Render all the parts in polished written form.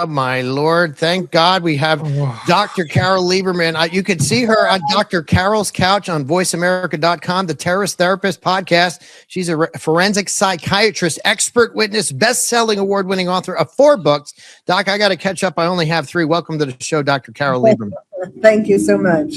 my Lord. Thank God we have Dr. Carole Lieberman. You can see her on Dr. Carole's Couch on voiceamerica.com, the Terrorist Therapist podcast. She's a forensic psychiatrist, expert witness, best-selling award-winning author of 4 books. Doc, I got to catch up. I only have 3. Welcome to the show, Dr. Carole Lieberman. Thank you so much.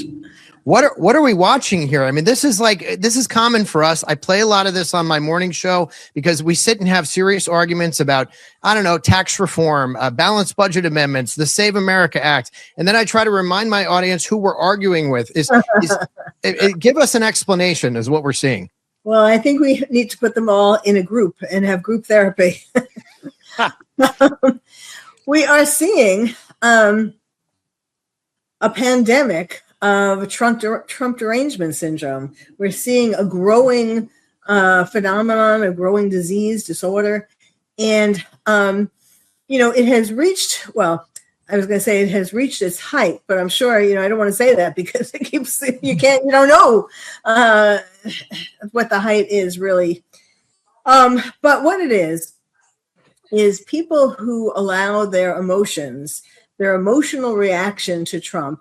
What are we watching here? I mean, this is common for us. I play a lot of this on my morning show because we sit and have serious arguments about, I don't know, tax reform, balanced budget amendments, the Save America Act. And then I try to remind my audience who we're arguing with. Give us an explanation is what we're seeing. Well, I think we need to put them all in a group and have group therapy. We are seeing a pandemic of Trump derangement syndrome. We're seeing a growing phenomenon, a growing disorder. And, it has reached, it has reached its height, but I'm sure, I don't want to say that because you don't know what the height is really. But what it is people who allow their emotional reaction to Trump,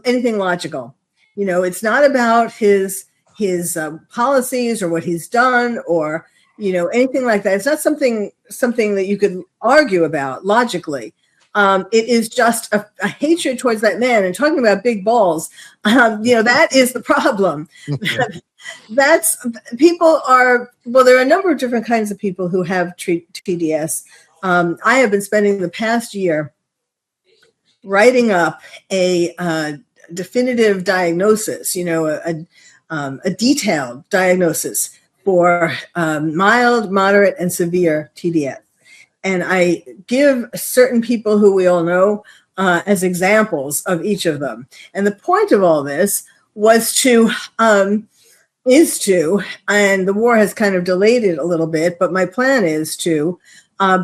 anything logical. It's not about his policies or what he's done or, anything like that. It's not something that you could argue about logically. It is just a hatred towards that man. And talking about big balls, that is the problem. There are a number of different kinds of people who have TDS. I have been spending the past year writing up a definitive diagnosis, a detailed diagnosis for mild, moderate, and severe TDS. And I give certain people who we all know as examples of each of them. And the point of all this was and the war has kind of delayed it a little bit, but my plan is to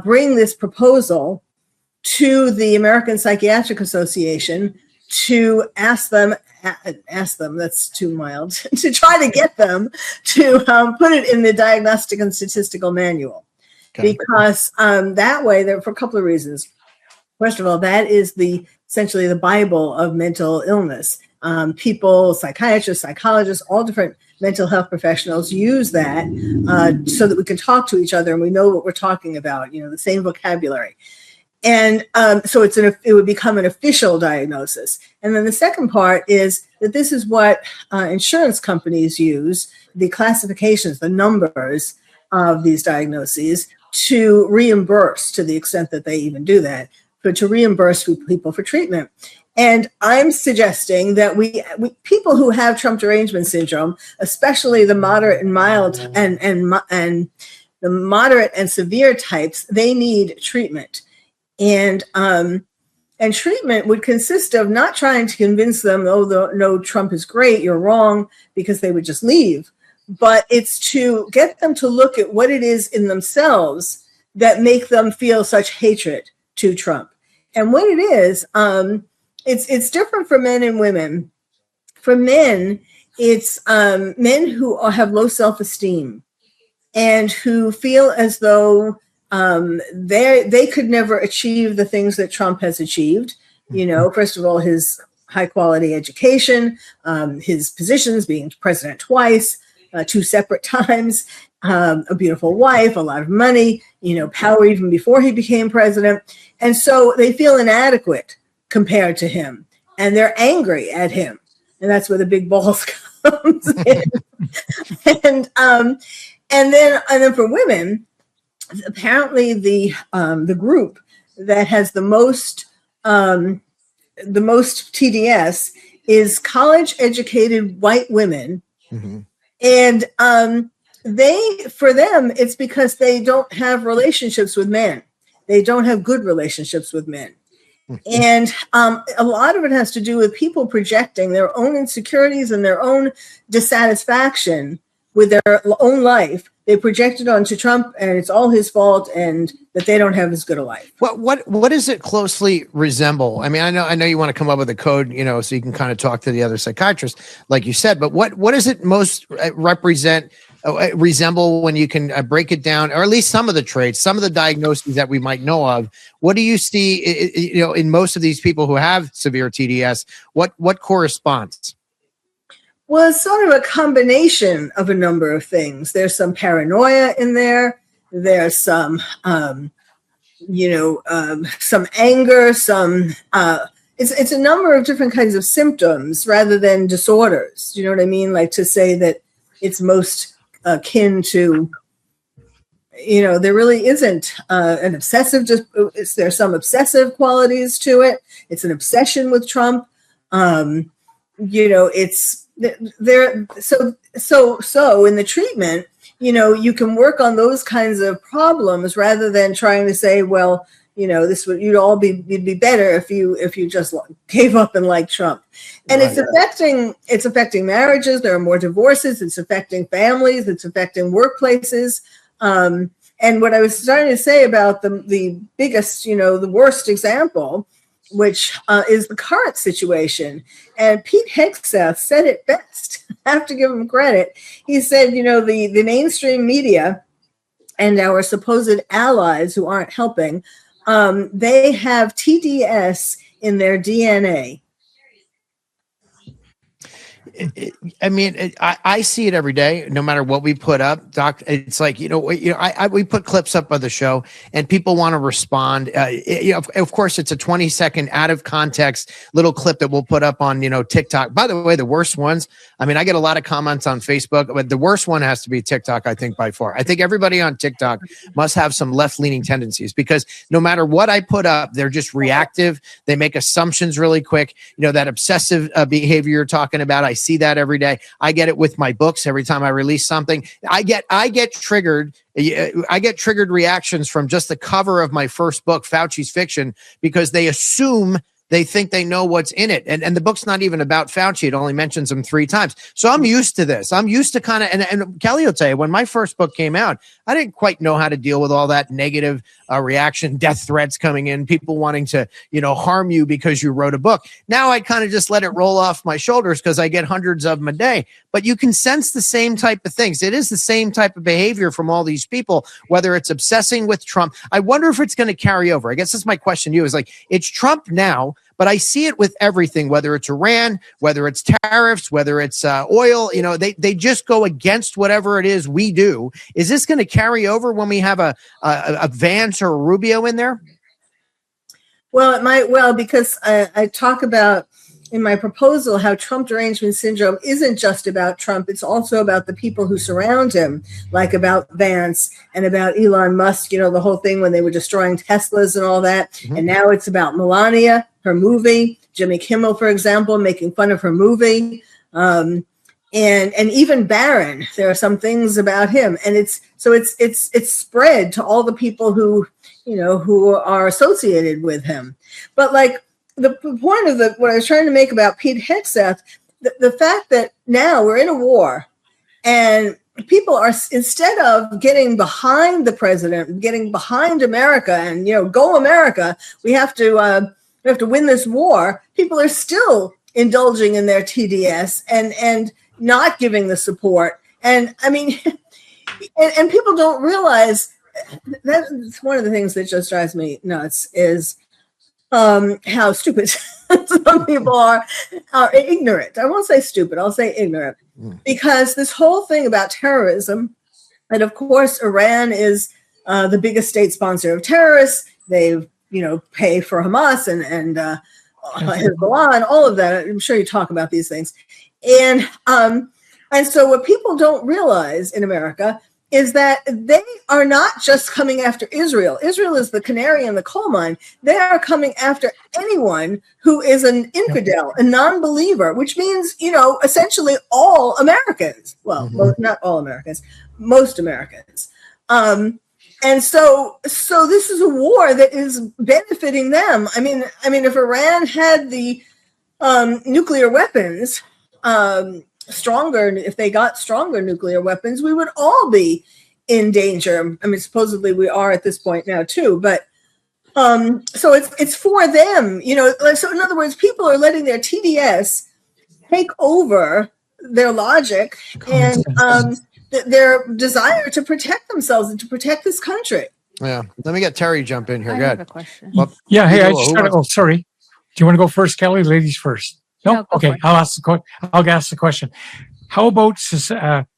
bring this proposal to the American Psychiatric Association to ask them, that's too mild, to try to get them to put it in the Diagnostic and Statistical Manual. Okay. Because that way, for a couple of reasons. First of all, that is essentially the Bible of mental illness. People, psychiatrists, psychologists, all different mental health professionals use that so that we can talk to each other and we know what we're talking about, the same vocabulary. And so it would become an official diagnosis. And then the second part is that this is what insurance companies use, the classifications, the numbers of these diagnoses to reimburse, to the extent that they even do that, but to reimburse people for treatment. And I'm suggesting that we people who have Trump derangement syndrome, especially the moderate and mild and the moderate and severe types, they need treatment. And treatment would consist of not trying to convince them, no, Trump is great, you're wrong, because they would just leave. But it's to get them to look at what it is in themselves that make them feel such hatred to Trump. And what it is, it's different for men and women. For men, it's men who have low self-esteem and who feel as though they could never achieve the things that Trump has achieved. First of all, his high quality education, his positions, being president twice, 2 separate times, a beautiful wife, a lot of money, power even before he became president. And so they feel inadequate compared to him, and they're angry at him. And that's where the big balls comes in. And then for women, apparently the group that has the most TDS is college-educated white women, and for them it's because they don't have relationships with men. They don't have good relationships with men, and a lot of it has to do with people projecting their own insecurities and their own dissatisfaction with their own life. They project it onto Trump, and it's all his fault, and that they don't have as good a life. What does it closely resemble? I mean, I know you want to come up with a code, so you can kind of talk to the other psychiatrists, like you said. But what does it most represent resemble when you can break it down, or at least some of the traits, some of the diagnoses that we might know of? What do you see, in most of these people who have severe TDS? What corresponds? Well, it's sort of a combination of a number of things. There's some paranoia in there. There's some, some anger. It's a number of different kinds of symptoms rather than disorders. You know what I mean? Like, to say that it's most akin to, there really isn't an obsessive. There's some obsessive qualities to it. It's an obsession with Trump. It's there. So in the treatment, you can work on those kinds of problems rather than trying to say, well, you'd be better if you just gave up and liked Trump. And right. It's affecting marriages. There are more divorces. It's affecting families. It's affecting workplaces. And what I was starting to say about the biggest, the worst example, which is the current situation. And Pete Hegseth said it best. I have to give him credit. He said, the mainstream media and our supposed allies who aren't helping, they have TDS in their DNA. I see it every day, no matter what we put up, Doc. It's like, we put clips up of the show and people want to respond. Of course, it's a 20-second out of context little clip that we'll put up on, TikTok. By the way, the worst ones, I get a lot of comments on Facebook, but the worst one has to be TikTok, I think, by far. I think everybody on TikTok must have some left-leaning tendencies, because no matter what I put up, they're just reactive. They make assumptions really quick. That obsessive behavior you're talking about, I see that every day. I get it with my books. Every time I release something, I get triggered. I get triggered reactions from just the cover of my first book, Fauci's Fiction, because they assume they think they know what's in it. And the book's not even about Fauci. It only mentions him 3 times. So I'm used to this. I'm used to kind of, and Kelly will tell you, when my first book came out, I didn't quite know how to deal with all that negative reaction, death threats coming in, people wanting to, harm you because you wrote a book. Now I kind of just let it roll off my shoulders because I get hundreds of them a day. But you can sense the same type of things. It is the same type of behavior from all these people, whether it's obsessing with Trump. I wonder if it's going to carry over. I guess that's my question to you, is like, it's Trump now, but I see it with everything, whether it's Iran, whether it's tariffs, whether it's oil, they just go against whatever it is we do. Is this going to carry over when we have a Vance or a Rubio in there? Well, it might well, because I talk about in my proposal how Trump derangement syndrome isn't just about Trump. It's also about the people who surround him, like about Vance and about Elon Musk, the whole thing when they were destroying Teslas and all that. Mm-hmm. And now it's about Melania, her movie, Jimmy Kimmel, for example, making fun of her movie. And even Barron, there are some things about him. And it's spread to all the people who are associated with him. But like, the point of what I was trying to make about Pete Hegseth, the fact that now we're in a war and people are, instead of getting behind the president, getting behind America and, go America, we have to win this war. People are still indulging in their TDS and not giving the support. And and people don't realize that's one of the things that just drives me nuts is how stupid some people are ignorant. I won't say stupid, I'll say ignorant. Because this whole thing about terrorism, and of course, Iran is the biggest state sponsor of terrorists. They, pay for Hamas and Hezbollah and all of that. I'm sure you talk about these things. And so what people don't realize in America is that they are not just coming after Israel. Israel is the canary in the coal mine. They are coming after anyone who is an infidel, a non-believer, which means, essentially all Americans. Well, not all Americans, most Americans. And so this is a war that is benefiting them. If Iran had the nuclear weapons, if they got stronger nuclear weapons, we would all be in danger. Supposedly we are at this point now too, but so it's for them, so in other words, people are letting their TDS take over their logic and their desire to protect themselves and to protect this country. Yeah. Let me get Terry jump in here. I Go have ahead. a question. Hey, I just got oh, sorry. Do you want to go first, Kelly? Ladies first. No? Okay, I'll ask the question. How about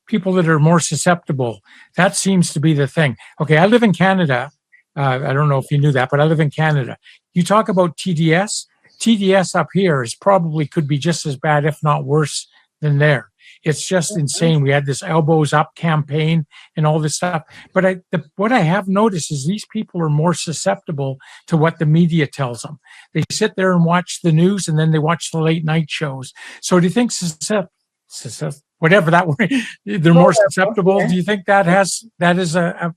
people that are more susceptible? That seems to be the thing. Okay, I live in Canada. I don't know if you knew that, but I live in Canada. You talk about TDS. TDS up here is probably could be just as bad, if not worse, than there. It's just insane. We had this elbows up campaign and all this stuff. But what I have noticed is these people are more susceptible to what the media tells them. They sit there and watch the news, and then they watch the late night shows. So do you think whatever that word, they're more susceptible? Do you think that is a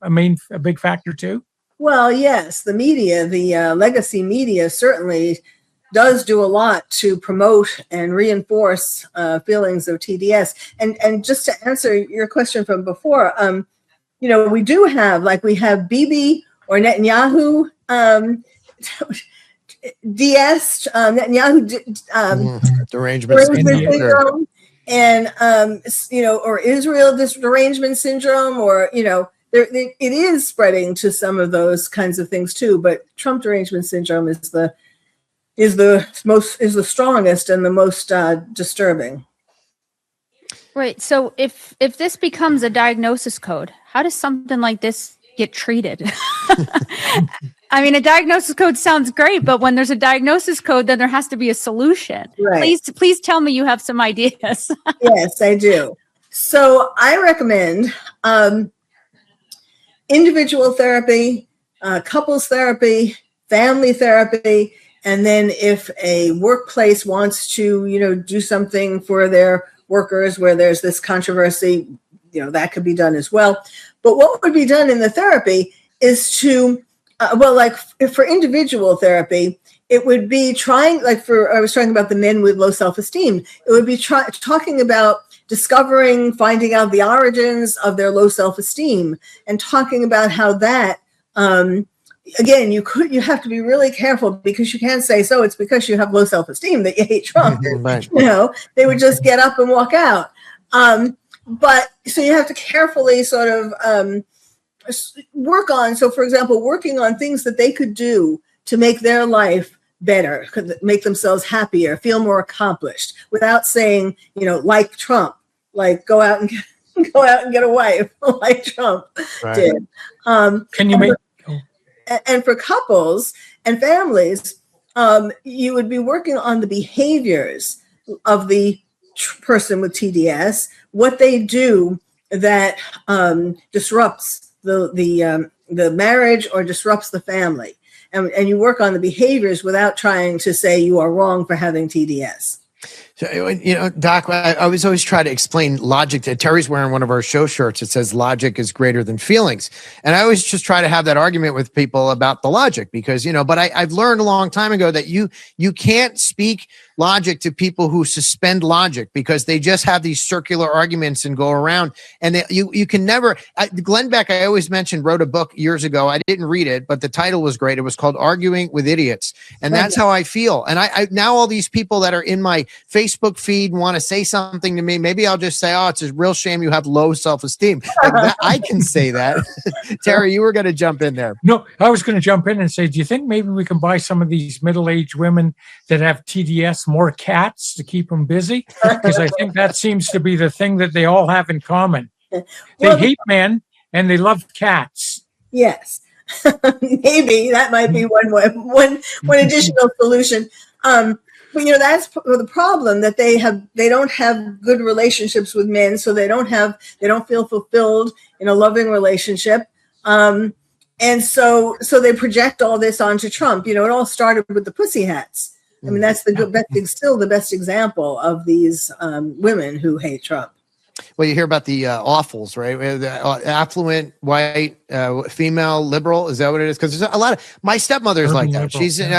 big factor too? Well, yes, the media, the legacy media certainly does do a lot to promote and reinforce feelings of TDS. And just to answer your question from before, we do have, we have Bibi or Netanyahu, DS, Netanyahu derangement syndrome, and or Israel derangement syndrome, or it is spreading to some of those kinds of things too. But Trump derangement syndrome is the strongest and the most disturbing. Right. So if this becomes a diagnosis code, how does something like this get treated? I mean, a diagnosis code sounds great, but when there's a diagnosis code, then there has to be a solution. Right. Please tell me you have some ideas. Yes, I do. So I recommend individual therapy, couples therapy, family therapy. And then if a workplace wants to, do something for their workers where there's this controversy, that could be done as well. But what would be done in the therapy is to, for individual therapy, it would be trying, I was talking about the men with low self-esteem. It would be talking about finding out the origins of their low self-esteem, and talking about how that, again, you have to be really careful, because you can't say, so it's because you have low self-esteem that you hate Trump. Right. They would just get up and walk out. But so you have to carefully sort of work on. So, for example, working on things that they could do to make their life better, could make themselves happier, feel more accomplished, without saying, like Trump, go out and get a wife like Trump did. Can you make? And for couples and families, you would be working on the behaviors of the person with TDS, what they do that disrupts the marriage or disrupts the family. And you work on the behaviors without trying to say you are wrong for having TDS. So, Doc, I always try to explain logic. Terry's wearing one of our show shirts. It says logic is greater than feelings. And I always just try to have that argument with people about the logic, because, but I've learned a long time ago that you can't speak logic to people who suspend logic, because they just have these circular arguments and go around. And you can never. Glenn Beck, I always mentioned, wrote a book years ago. I didn't read it, but the title was great. It was called Arguing with Idiots. And that's how I feel. And I now all these people that are in my Facebook feed want to say something to me. Maybe I'll just say, oh, it's a real shame you have low self-esteem. I can say that. Terry, you were going to jump in there. No, I was going to jump in and say, do you think maybe we can buy some of these middle-aged women that have TDS more cats to keep them busy? Because I think that seems to be the thing that they all have in common. They hate men and they love cats. Yes. Maybe that might be one additional solution. But that's the problem, that they don't have good relationships with men, so they don't feel fulfilled in a loving relationship. And so they project all this onto Trump. It all started with the pussy hats. I mean, that's still the best example of these women who hate Trump. Well, you hear about the awfuls, right? The affluent, white, female, liberal. Is that what it is? Because there's a lot of, my stepmother's like that. She's in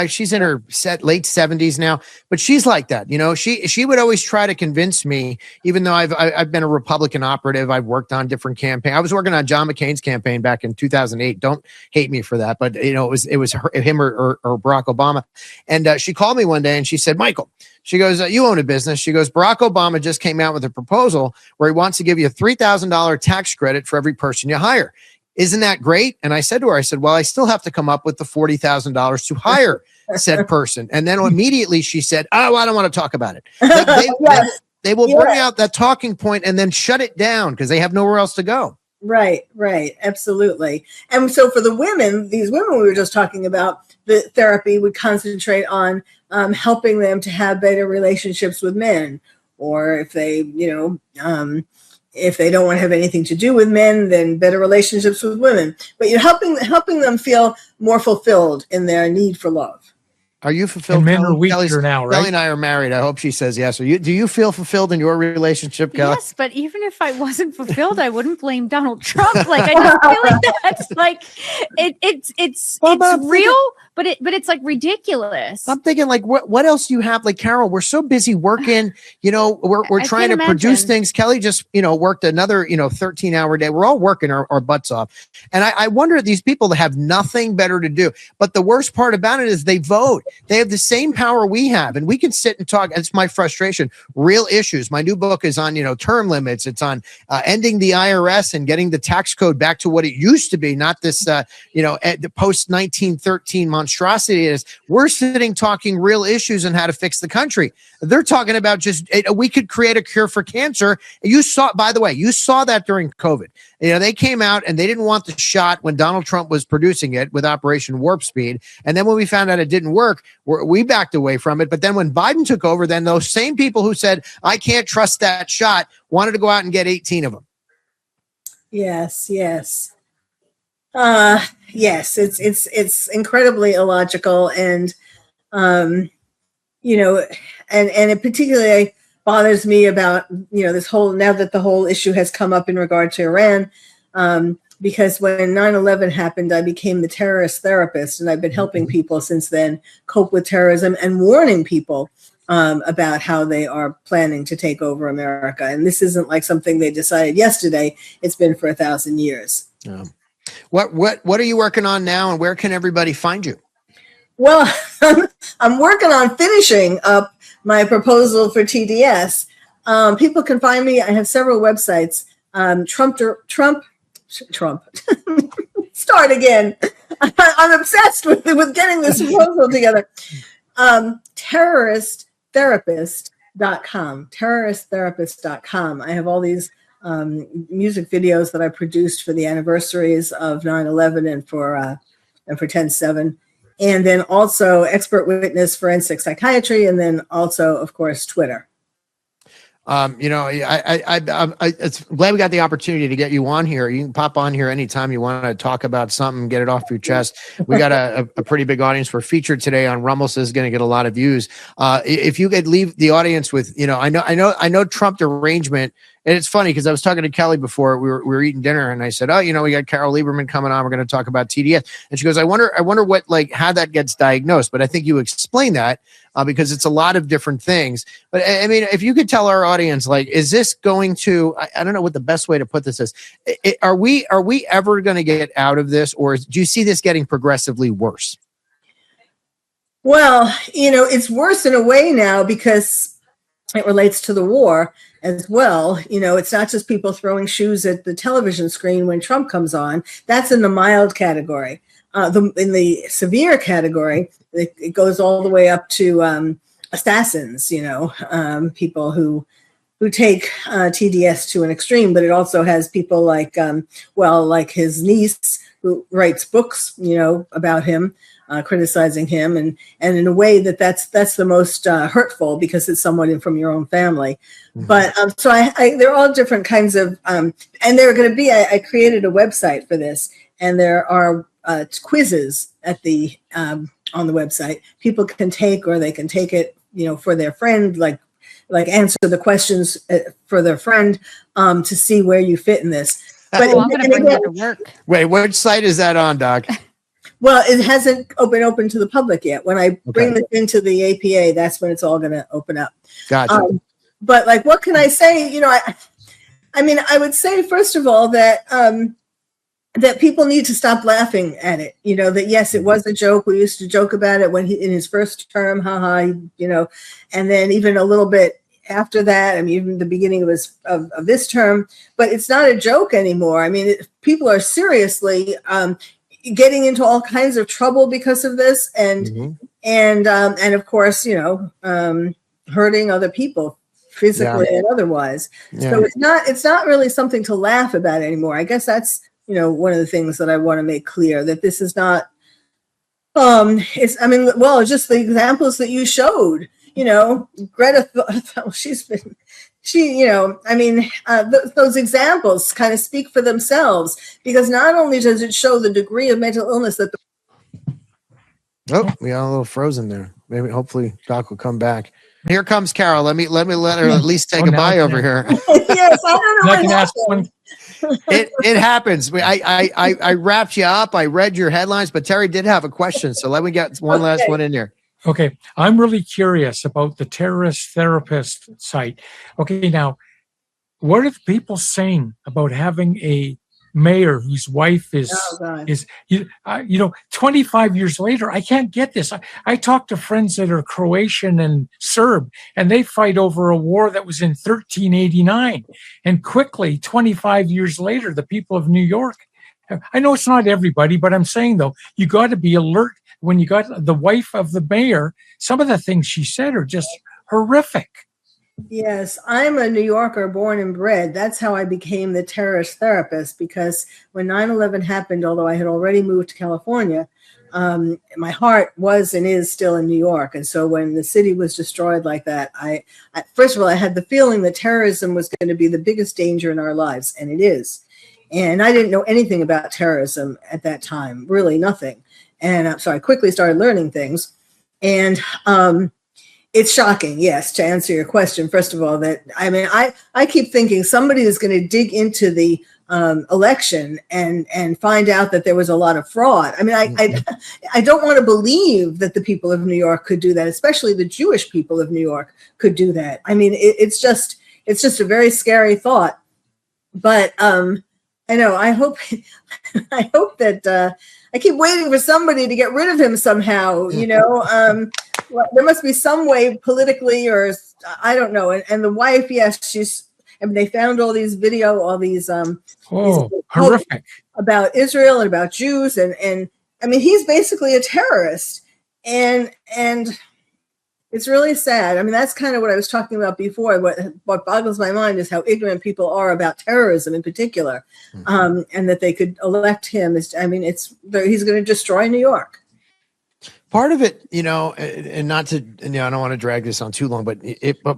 her late 70s now, but she's like that. She would always try to convince me, even though I've been a Republican operative. I've worked on different campaigns. I was working on John McCain's campaign back in 2008. Don't hate me for that, but it was him or Barack Obama. And she called me one day and she said, Michael, she goes, you own a business. She goes, Barack Obama just came out with a proposal where where he wants to give you a $3,000 tax credit for every person you hire. Isn't that great? And I said to her, I said, well, I still have to come up with the $40,000 to hire said person. And then immediately she said, oh, I don't want to talk about it. They will bring out that talking point and then shut it down because they have nowhere else to go. Right. Absolutely. And so for the women, these women we were just talking about, the therapy would concentrate on helping them to have better relationships with men, or if they, if they don't want to have anything to do with men, then better relationships with women. But you're helping them feel more fulfilled in their need for love. Are you fulfilled? And men are weaker now, right? Kelly and I are married. I hope she says yes. Do you feel fulfilled in your relationship, Kelly? Yes, but even if I wasn't fulfilled, I wouldn't blame Donald Trump. Like I just feel like that's like it's real, but it's like ridiculous. I'm thinking like what else do you have? Like Carole, we're so busy working. We're trying to produce things. Kelly just worked another 13-hour day. We're all working our butts off, and I wonder if these people that have nothing better to do. But the worst part about it is they vote. They have the same power we have, and we can sit and talk. It's my frustration. Real issues. My new book is on, term limits. It's on ending the IRS and getting the tax code back to what it used to be, not this, the post 1913 monstrosity it is. We're sitting talking real issues and how to fix the country. They're talking about we could create a cure for cancer. You saw that during COVID. They came out and they didn't want the shot when Donald Trump was producing it with Operation Warp Speed. And then when we found out it didn't work, we backed away from it. But then when Biden took over, then those same people who said, I can't trust that shot, wanted to go out and get 18 of them. Yes. Yes, it's incredibly illogical. And, and it particularly bothers me about, now that the whole issue has come up in regard to Iran, because when 9/11 happened, I became the terrorist therapist, and I've been helping people since then cope with terrorism and warning people about how they are planning to take over America. And this isn't like something they decided yesterday. It's been for 1,000 years. Yeah. What are you working on now, and where can everybody find you? Well, I'm working on finishing up my proposal for TDS. People can find me. I have several websites. Trump. Start again. I'm obsessed with getting this proposal together. Terroristtherapist.com. Terroristtherapist.com. I have all these music videos that I produced for the anniversaries of 9/11 and for 10/7. And then also expert witness forensic psychiatry, and then also, of course, Twitter. I'm glad we got the opportunity to get you on here. You can pop on here anytime you want to talk about something, get it off your chest. We got a pretty big audience. We're featured today on Rumble, so is going to get a lot of views. If you could leave the audience with, I know Trump derangement. And it's funny because I was talking to Kelly before we were eating dinner, and I said, "Oh, we got Carole Lieberman coming on. We're going to talk about TDS." And she goes, "I wonder what how that gets diagnosed." But I think you explain that because it's a lot of different things. But I mean, if you could tell our audience, is this going to? I don't know what the best way to put this is. Are we ever going to get out of this, or do you see this getting progressively worse? Well, it's worse in a way now because it relates to the war as well. It's not just people throwing shoes at the television screen when Trump comes on. That's in the mild category. In the severe category, it goes all the way up to assassins, people who take TDS to an extreme. But it also has people like his niece who writes books, about him, criticizing him, and in a way that's the most hurtful because it's someone from your own family. Mm-hmm. But so there are all different kinds of, and there are going to be. I created a website for this, and there are quizzes at the on the website. People can take, or they can take it, for their friend, like answer the questions for their friend to see where you fit in this. But I'm going to bring that to work. Wait, what site is that on, Doc? Well, it hasn't been open to the public yet. When I bring this into the APA, that's when it's all going to open up. Gotcha. But what can I say? I mean, I would say, first of all, that that people need to stop laughing at it. That yes, it was a joke. We used to joke about it when in his first term, haha, and then even a little bit after that. I mean, even the beginning of this term, but it's not a joke anymore. I mean, people are seriously getting into all kinds of trouble because of this, and of course, hurting other people physically and otherwise. Yeah. So it's not really something to laugh about anymore. I guess that's one of the things that I want to make clear, that this is not. It's just the examples that you showed. Greta, those examples kind of speak for themselves, because not only does it show the degree of mental illness that we got a little frozen there. Maybe, hopefully Doc will come back. Here comes Carole. Let me let her at least say goodbye over here. Yes, I don't know. I can ask one. It happens. I wrapped you up. I read your headlines, but Terry did have a question, so let me get one last one in here. Okay, I'm really curious about the terrorist therapist site. Okay, now, what are the people saying about having a mayor whose wife is 25 years later? I can't get this. I talk to friends that are Croatian and Serb, and they fight over a war that was in 1389. And quickly, 25 years later, the people of New York, I know it's not everybody, but I'm saying, though, you got to be alert when you got the wife of the mayor. Some of the things she said are just horrific. Yes, I'm a New Yorker born and bred. That's how I became the terrorist therapist, because when 9/11 happened, although I had already moved to California, my heart was and is still in New York. And so when the city was destroyed like that, I first of all, I had the feeling that terrorism was going to be the biggest danger in our lives, and it is. And I didn't know anything about terrorism at that time, really nothing. And so I quickly started learning things. And it's shocking, yes, to answer your question. First of all, that I keep thinking somebody is going to dig into the election and find out that there was a lot of fraud. I mean, I don't want to believe that the people of New York could do that, especially the Jewish people of New York could do that. I mean, it's just a very scary thought. But I know. I hope that I keep waiting for somebody to get rid of him somehow. There must be some way politically, or I don't know. And the wife, yes, they found all these these horrific about Israel and about Jews, and I mean, he's basically a terrorist, and it's really sad. I mean, that's kind of what I was talking about before. What boggles my mind is how ignorant people are about terrorism in particular, and that they could elect him. He's going to destroy New York. Part of it, and not to, I don't want to drag this on too long, but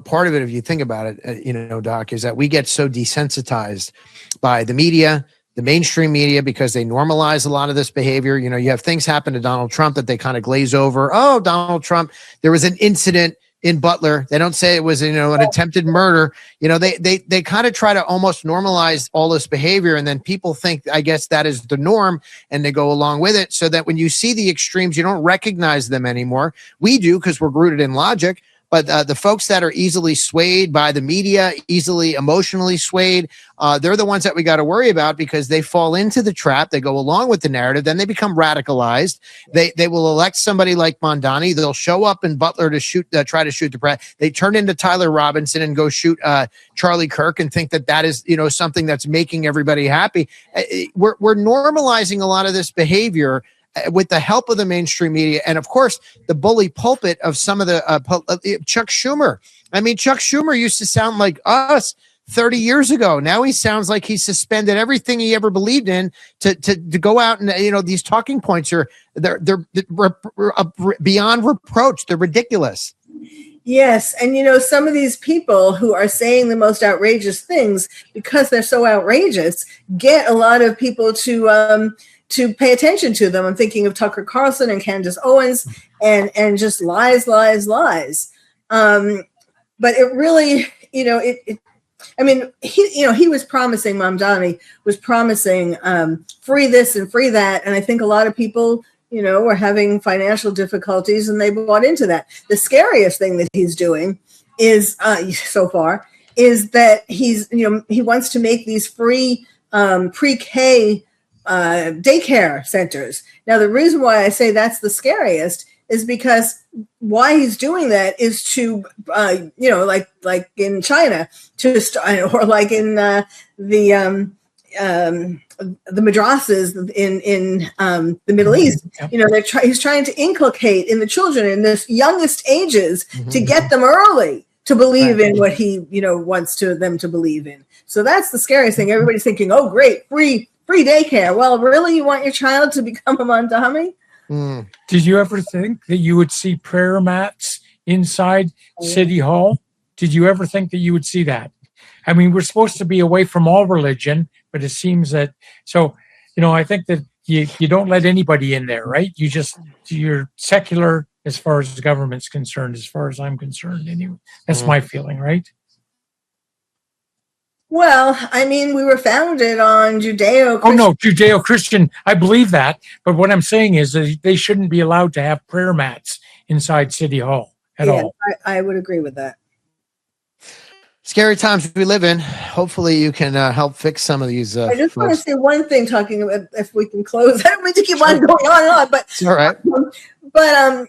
part of it, if you think about it, Doc, is that we get so desensitized by the media, the mainstream media, because they normalize a lot of this behavior. You have things happen to Donald Trump that they kind of glaze over. Oh, Donald Trump, there was an incident in Butler. They don't say it was, an attempted murder. They kind of try to almost normalize all this behavior. And then people think, I guess, that is the norm, and they go along with it, so that when you see the extremes, you don't recognize them anymore. We do, because we're rooted in logic. But the folks that are easily swayed by the media, easily emotionally swayed, they're the ones that we got to worry about, because they fall into the trap. They go along with the narrative. Then they become radicalized. They will elect somebody like Mondani. They'll show up in Butler to try to shoot the press. They turn into Tyler Robinson and go shoot Charlie Kirk, and think that is something that's making everybody happy. We're normalizing a lot of this behavior with the help of the mainstream media, and of course the bully pulpit of some of the Chuck Schumer. I mean, Chuck Schumer used to sound like us 30 years ago. Now he sounds like he suspended everything he ever believed in to go out, and these talking points they're beyond reproach. They're ridiculous. Yes, and some of these people who are saying the most outrageous things, because they're so outrageous, get a lot of people to pay attention to them. I'm thinking of Tucker Carlson and Candace Owens, and just lies. But it really, he was promising, Mamdani was promising free this and free that. And I think a lot of people, were having financial difficulties, and they bought into that. The scariest thing that he's doing is, so far, is that he wants to make these free pre-K daycare centers. Now, the reason why I say that's the scariest is because why he's doing that is to, like in China, or like in the madrasas in the Middle East. He's trying to inculcate in the children in the youngest ages to get them early to believe in what he wants them to believe in. So that's the scariest thing. Everybody's thinking, oh, great, free daycare. Well, really, you want your child to become a Mandami? Did you ever think that you would see prayer mats inside City Hall? Did you ever think that you would see that? I mean, we're supposed to be away from all religion, but it seems that, I think that you don't let anybody in there, right? You're secular as far as the government's concerned, as far as I'm concerned anyway. That's my feeling, right? Well, I mean, we were founded on Judeo-Christian. Oh, no, Judeo-Christian. I believe that. But what I'm saying is that they shouldn't be allowed to have prayer mats inside City Hall at all. I would agree with that. Scary times we live in. Hopefully you can help fix some of these. I just want to say one thing, talking about, if we can close. I don't mean to keep on going on and on, but it's all right. But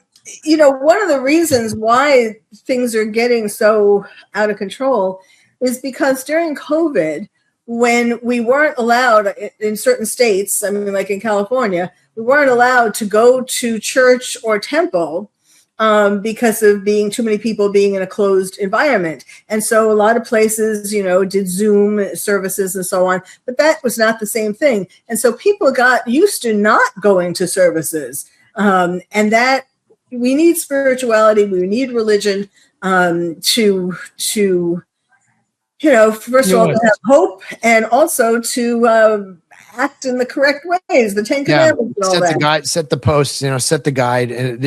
one of the reasons why things are getting so out of control is because during COVID, when we weren't allowed in certain states, I mean, like in California, we weren't allowed to go to church or temple because of being too many people being in a closed environment. And so a lot of places, did Zoom services and so on, but that was not the same thing. And so people got used to not going to services. And that we need spirituality, we need religion to first of all, to have hope, and also to act in the correct ways, the 10 Commandments and all that. The guide, set the posts, set the guide. And,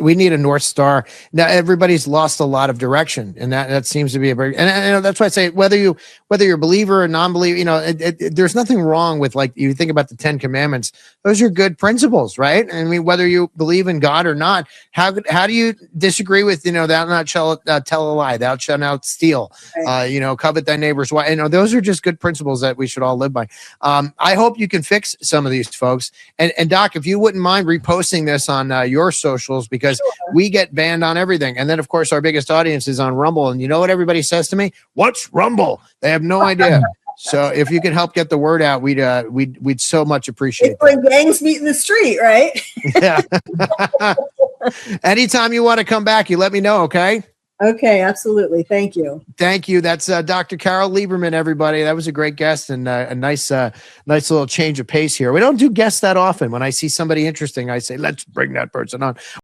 we need a North Star. Now, everybody's lost a lot of direction, and that seems to be a very, and that's why I say, whether you're a believer or non-believer, there's nothing wrong with, like, you think about the 10 Commandments. Those are good principles, right? I mean, whether you believe in God or not, how do you disagree with, thou not shalt tell a lie, thou shalt not steal, right. Covet thy neighbor's wife. Those are just good principles that we should all live by. I hope you can fix some of these folks. And Doc, if you wouldn't mind reposting this on your socials, because we get banned on everything. And then, of course, our biggest audience is on Rumble. And you know what everybody says to me? What's Rumble? They have no idea. So if you could help get the word out, we'd so much appreciate it. When gangs meet in the street, right? Yeah. Anytime you want to come back, you let me know, okay? Okay, absolutely. Thank you. Thank you. That's Dr. Carole Lieberman, everybody. That was a great guest and a nice little change of pace here. We don't do guests that often. When I see somebody interesting, I say, let's bring that person on.